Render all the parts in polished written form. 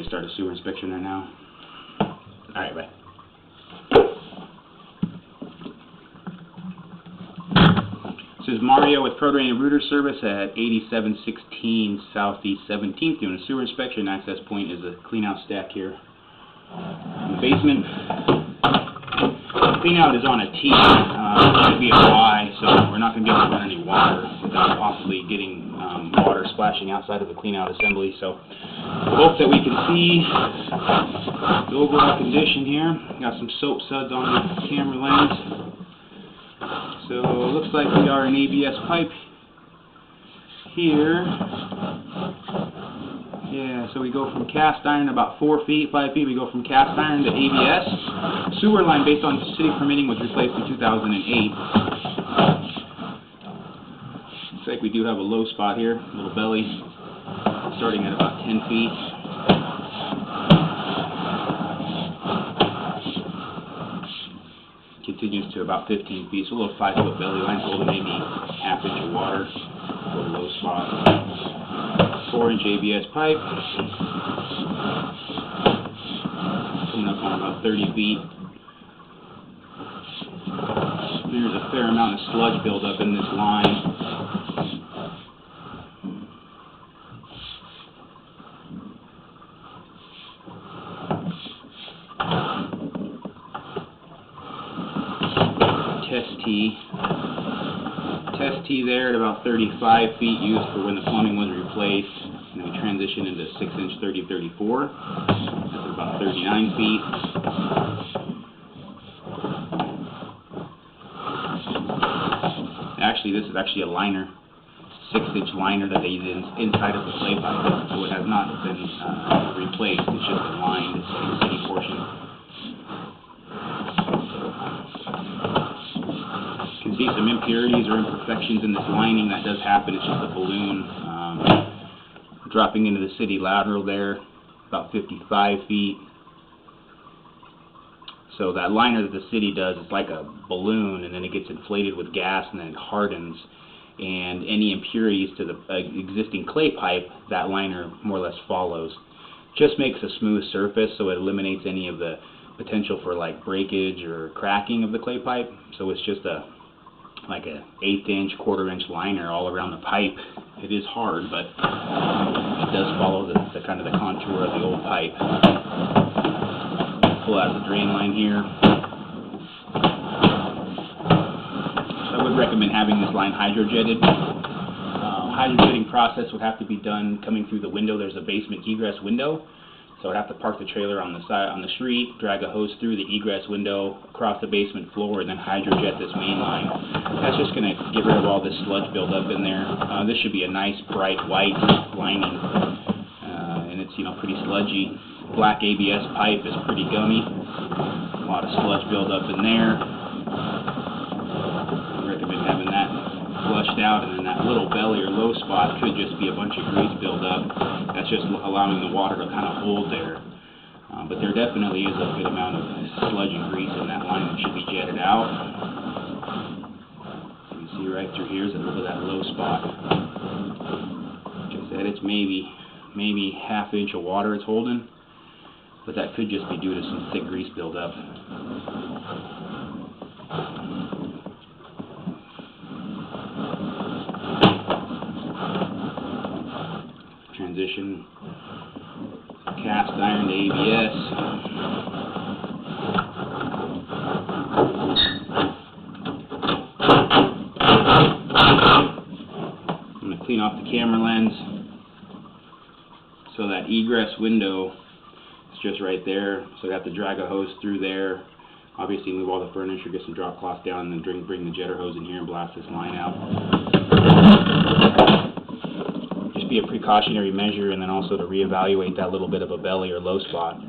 me to start a sewer inspection right now. Alright, bye. This is Mario with Pro Drain and Rooter Service at 8716 Southeast 17th, doing a sewer inspection. Access point is a clean out stack here in the basement. Clean out is on a T, it should be a Y, so we're not going to be able to run any water without possibly getting water splashing outside of the clean out assembly. So the hope that we can see the overall condition here. Got some soap suds on the camera lens. So it looks like we are an ABS pipe here. Yeah, so we go from cast iron about 4 feet, 5 feet. We go from cast iron to ABS. Sewer line based on city permitting was replaced in 2008. Looks like we do have a low spot here, a little belly, starting at about 10 feet. Continues to about 15 feet, so a little 5-foot belly line, holding maybe ½ inch of water, a little low spot. 4-inch ABS pipe, coming up on about 30 feet. There's a fair amount of sludge buildup in this line. Test T there at about 35 feet, used for when the plumbing was replaced. And then we transition into 6-inch 30-34. That's at about 39 feet. Actually, this is actually a liner, 6-inch liner that they use inside of the clay pipe. So it has not been replaced. It's just a line. It's the city portion. You can see some impurities or imperfections in this lining. That does happen. It's just a balloon dropping into the city lateral there, about 55 feet. So that liner that the city does is like a balloon, and then it gets inflated with gas, and then it hardens. And any impurities to the existing clay pipe, that liner more or less follows. Just makes a smooth surface, so it eliminates any of the potential for like breakage or cracking of the clay pipe. So it's just like a 1/8 inch, 1/4 inch liner all around the pipe. It is hard, but it does follow the kind of the contour of the old pipe. Pull out the drain line here. So I would recommend having this line hydrojetted. Hydrojetting process would have to be done coming through the window. There's a basement egress window. So I'd have to park the trailer on the side, on the street, drag a hose through the egress window, across the basement floor, and then hydrojet this main line. That's just going to get rid of all this sludge buildup in there. This should be a nice bright white lining, and it's pretty sludgy. Black ABS pipe is pretty gummy. A lot of sludge buildup in there. I recommend having that flushed out, and then that little belly or low spot could just be a bunch of grease buildup. That's just allowing the water to kind of hold there. But there definitely is a good amount of sludge and grease in that line that should be jetted out. You can see right through here is a little bit of that low spot. Like I said, it's maybe ½ inch of water it's holding, but that could just be due to some thick grease buildup. Transition cast iron to ABS. I'm going to clean off the camera lens. So that egress window is just right there. So I have to drag a hose through there. Obviously move all the furniture, get some drop cloth down, and then bring the jetter hose in here and blast this line out. Be a precautionary measure, and then also to reevaluate that little bit of a belly or low spot.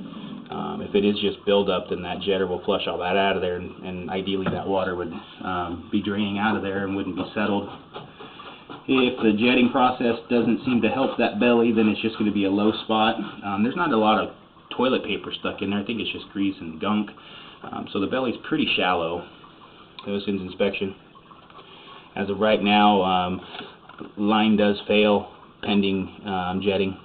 If it is just buildup, then that jetter will flush all that out of there, and ideally that water would be draining out of there and wouldn't be settled. If the jetting process doesn't seem to help that belly, then it's just going to be a low spot. There's not a lot of toilet paper stuck in there. I think it's just grease and gunk. So the belly's pretty shallow. Citizens inspection. As of right now, line does fail pending jetting.